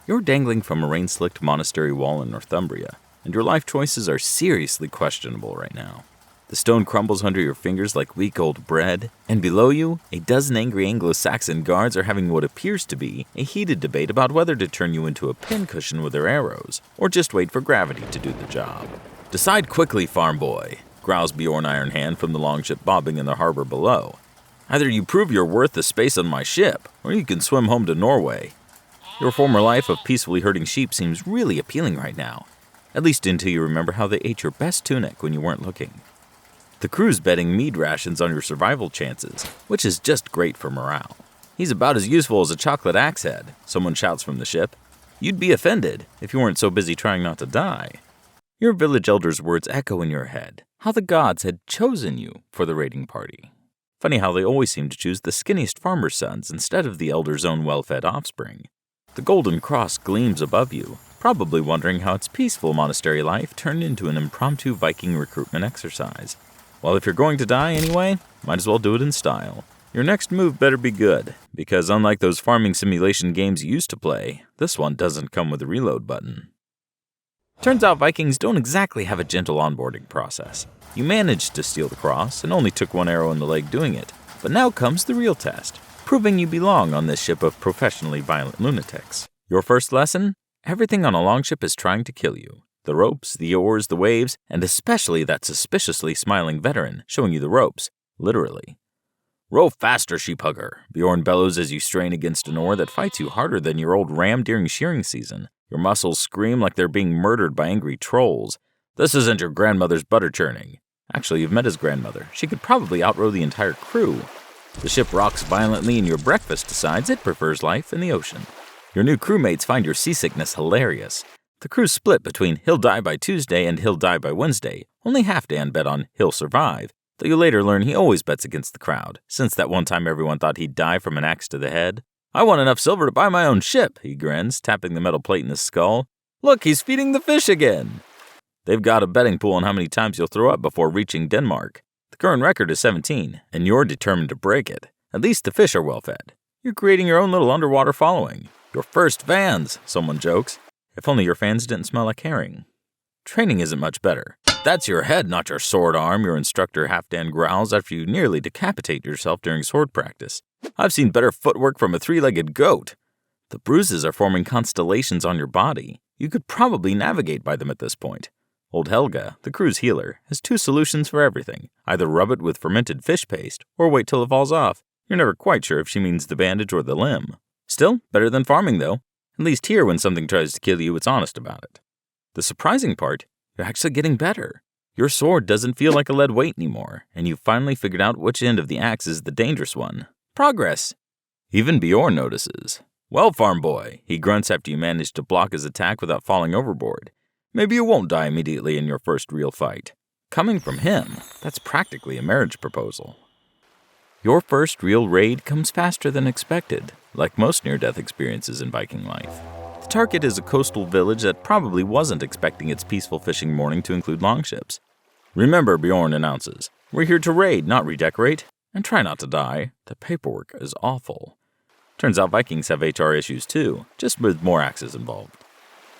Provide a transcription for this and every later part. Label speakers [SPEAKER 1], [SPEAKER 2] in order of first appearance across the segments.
[SPEAKER 1] You're dangling from a rain-slicked monastery wall in Northumbria, and your life choices are seriously questionable right now. The stone crumbles under your fingers like week-old bread, and below you, a dozen angry Anglo-Saxon guards are having what appears to be a heated debate about whether to turn you into a pincushion with their arrows, or just wait for gravity to do the job. Decide quickly, farm boy, growls Bjorn Ironhand from the longship bobbing in the harbor below. Either you prove you're worth the space on my ship, or you can swim home to Norway. Your former life of peacefully herding sheep seems really appealing right now, at least until you remember how they ate your best tunic when you weren't looking. The crew's betting mead rations on your survival chances, which is just great for morale. He's about as useful as a chocolate axe head, someone shouts from the ship. You'd be offended if you weren't so busy trying not to die. Your village elder's words echo in your head, how the gods had chosen you for the raiding party. Funny how they always seem to choose the skinniest farmer's sons instead of the elder's own well-fed offspring. The golden cross gleams above you, probably wondering how its peaceful monastery life turned into an impromptu Viking recruitment exercise. Well, if you're going to die anyway, might as well do it in style. Your next move better be good, because unlike those farming simulation games you used to play, this one doesn't come with a reload button. Turns out Vikings don't exactly have a gentle onboarding process. You managed to steal the cross and only took one arrow in the leg doing it, but now comes the real test, proving you belong on this ship of professionally violent lunatics. Your first lesson? Everything on a longship is trying to kill you. The ropes, the oars, the waves, and especially that suspiciously smiling veteran showing you the ropes, literally. Row faster, sheephugger, Bjorn bellows as you strain against an oar that fights you harder than your old ram during shearing season. Your muscles scream like they're being murdered by angry trolls. This isn't your grandmother's butter churning. Actually, you've met his grandmother. She could probably outrow the entire crew. The ship rocks violently and your breakfast decides it prefers life in the ocean. Your new crewmates find your seasickness hilarious. The crew's split between he'll die by Tuesday and he'll die by Wednesday. Only half Dan bet on he'll survive, though you later learn he always bets against the crowd, since that one time everyone thought he'd die from an axe to the head. I want enough silver to buy my own ship, he grins, tapping the metal plate in his skull. Look, he's feeding the fish again. They've got a betting pool on how many times you'll throw up before reaching Denmark. The current record is 17, and you're determined to break it. At least the fish are well fed. You're creating your own little underwater following. Your first fans, someone jokes. If only your fans didn't smell like herring. Training isn't much better. That's your head, not your sword arm, your instructor Halfdan growls after you nearly decapitate yourself during sword practice. I've seen better footwork from a three-legged goat. The bruises are forming constellations on your body. You could probably navigate by them at this point. Old Helga, the crew's healer, has two solutions for everything. Either rub it with fermented fish paste, or wait till it falls off. You're never quite sure if she means the bandage or the limb. Still, better than farming though. At least here, when something tries to kill you, it's honest about it. The surprising part, you're actually getting better. Your sword doesn't feel like a lead weight anymore, and you've finally figured out which end of the axe is the dangerous one. Progress! Even Bjorn notices. Well, farm boy, he grunts after you manage to block his attack without falling overboard. Maybe you won't die immediately in your first real fight. Coming from him, that's practically a marriage proposal. Your first real raid comes faster than expected, like most near-death experiences in Viking life. The target is a coastal village that probably wasn't expecting its peaceful fishing morning to include longships. Remember, Bjorn announces, we're here to raid, not redecorate, and try not to die. The paperwork is awful. Turns out Vikings have HR issues too, just with more axes involved.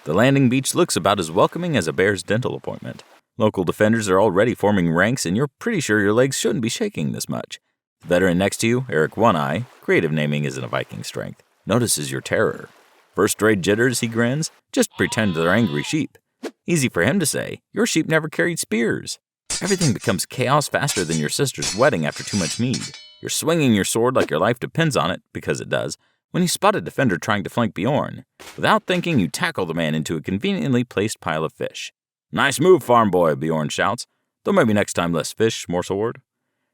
[SPEAKER 1] The landing beach looks about as welcoming as a bear's dental appointment. Local defenders are already forming ranks, and you're pretty sure your legs shouldn't be shaking this much. The veteran next to you, Eric One-Eye, creative naming isn't a Viking strength, notices your terror. First-rate jitters, he grins. Just pretend they're angry sheep. Easy for him to say, your sheep never carried spears. Everything becomes chaos faster than your sister's wedding after too much mead. You're swinging your sword like your life depends on it, because it does, when you spot a defender trying to flank Bjorn. Without thinking, you tackle the man into a conveniently placed pile of fish. Nice move, farm boy, Bjorn shouts. Though maybe next time less fish, more sword.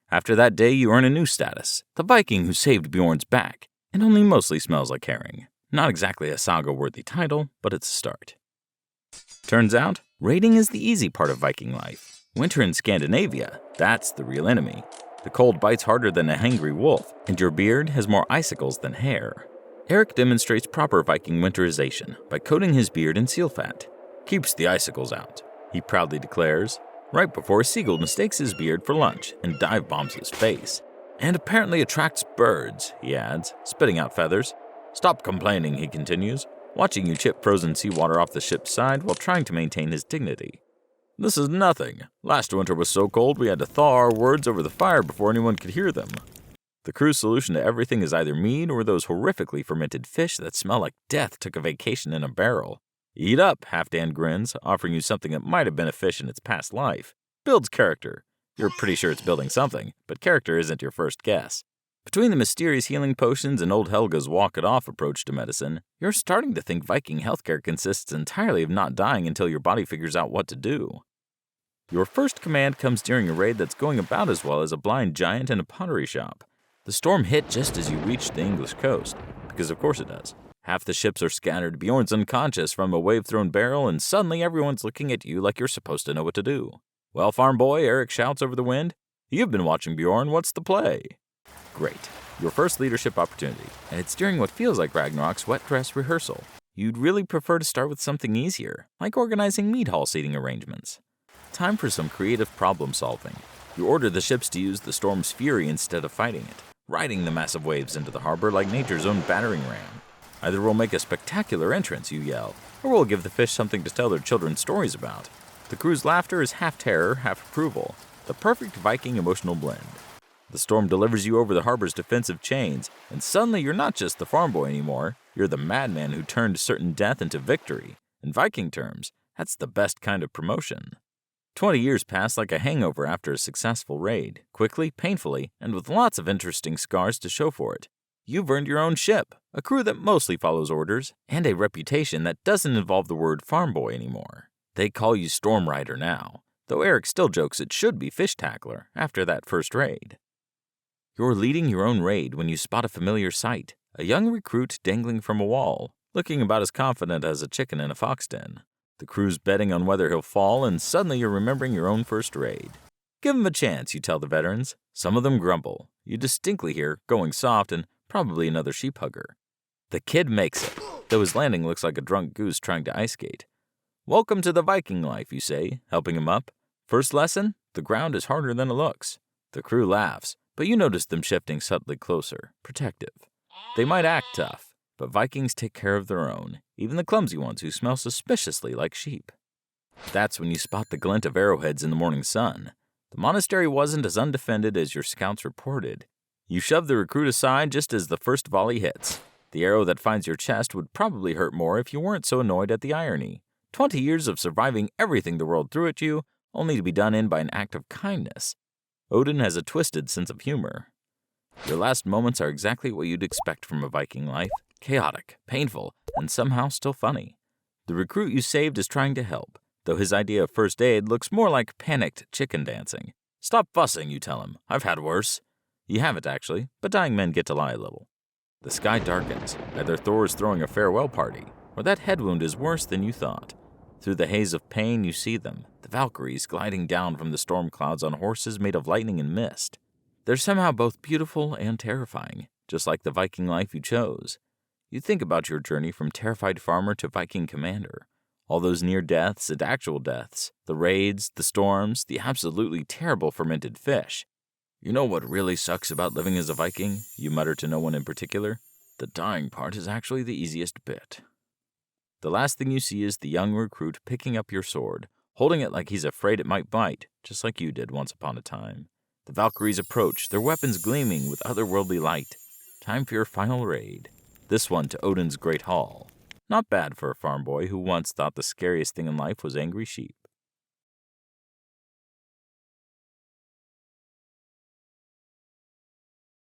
[SPEAKER 1] After that day, you earn a new status, the Viking who saved Bjorn's back, and only mostly smells like herring. Not exactly a saga-worthy title, but it's a start. Turns out, raiding is the easy part of Viking life. Winter in Scandinavia, that's the real enemy. The cold bites harder than a hangry wolf, and your beard has more icicles than hair. Eric demonstrates proper Viking winterization by coating his beard in seal fat. Keeps the icicles out, he proudly declares, right before a seagull mistakes his beard for lunch and dive bombs his face. And apparently attracts birds, he adds, spitting out feathers. Stop complaining, he continues. watching you chip frozen seawater off the ship's side while trying to maintain his dignity. This is nothing. Last winter was so cold we had to thaw our words over the fire before anyone could hear them. The crew's solution to everything is either mead or those horrifically fermented fish that smell like death took a vacation in a barrel. Eat up, Half-Dan grins, offering you something that might have been a fish in its past life. Builds character. You're pretty sure it's building something, but character isn't your first guess. Between the mysterious healing potions and old Helga's walk-it-off approach to medicine, you're starting to think Viking healthcare consists entirely of not dying until your body figures out what to do. Your first command comes during a raid that's going about as well as a blind giant in a pottery shop. The storm hit just as you reached the English coast, because of course it does. Half the ships are scattered, Bjorn's unconscious from a wave-thrown barrel, and suddenly everyone's looking at you like you're supposed to know what to do. Well, farm boy, Eric shouts over the wind. You've been watching Bjorn, what's the play? Great. Your first leadership opportunity, and it's during what feels like Ragnarok's wet dress rehearsal. You'd really prefer to start with something easier, like organizing mead hall seating arrangements. Time for some creative problem solving. You order the ships to use the storm's fury instead of fighting it, riding the massive waves into the harbor like nature's own battering ram. Either we'll make a spectacular entrance, you yell, or we'll give the fish something to tell their children stories about. The crew's laughter is half terror, half approval, the perfect Viking emotional blend. The storm delivers you over the harbor's defensive chains, and suddenly you're not just the farm boy anymore, you're the madman who turned certain death into victory. In Viking terms, that's the best kind of promotion. 20 years pass like a hangover after a successful raid, quickly, painfully, and with lots of interesting scars to show for it. You've earned your own ship, a crew that mostly follows orders, and a reputation that doesn't involve the word farm boy anymore. They call you Storm Rider now, though Eric still jokes it should be Fish Tackler after that first raid. You're leading your own raid when you spot a familiar sight, a young recruit dangling from a wall, looking about as confident as a chicken in a fox den. The crew's betting on whether he'll fall, and suddenly you're remembering your own first raid. Give him a chance, you tell the veterans. Some of them grumble. You distinctly hear, going soft, and probably another sheep hugger. The kid makes it, though his landing looks like a drunk goose trying to ice skate. Welcome to the Viking life, you say, helping him up. First lesson, the ground is harder than it looks. The crew laughs, but you notice them shifting subtly closer, protective. They might act tough, but Vikings take care of their own, even the clumsy ones who smell suspiciously like sheep. That's when you spot the glint of arrowheads in the morning sun. The monastery wasn't as undefended as your scouts reported. You shove the recruit aside just as the first volley hits. The arrow that finds your chest would probably hurt more if you weren't so annoyed at the irony. 20 years of surviving everything the world threw at you, only to be done in by an act of kindness. Odin has a twisted sense of humor. Your last moments are exactly what you'd expect from a Viking life. Chaotic, painful, and somehow still funny. The recruit you saved is trying to help, though his idea of first aid looks more like panicked chicken dancing. Stop fussing, you tell him. I've had worse. You haven't, actually, but dying men get to lie a little. The sky darkens. Either Thor is throwing a farewell party, or that head wound is worse than you thought. Through the haze of pain, you see them, the Valkyries gliding down from the storm clouds on horses made of lightning and mist. They're somehow both beautiful and terrifying, just like the Viking life you chose. You think about your journey from terrified farmer to Viking commander. All those near deaths and actual deaths, the raids, the storms, the absolutely terrible fermented fish. You know what really sucks about living as a Viking? You mutter to no one in particular. The dying part is actually the easiest bit. The last thing you see is the young recruit picking up your sword, holding it like he's afraid it might bite, just like you did once upon a time. The Valkyries approach, their weapons gleaming with otherworldly light. Time for your final raid. This one to Odin's Great Hall. Not bad for a farm boy who once thought the scariest thing in life was angry sheep.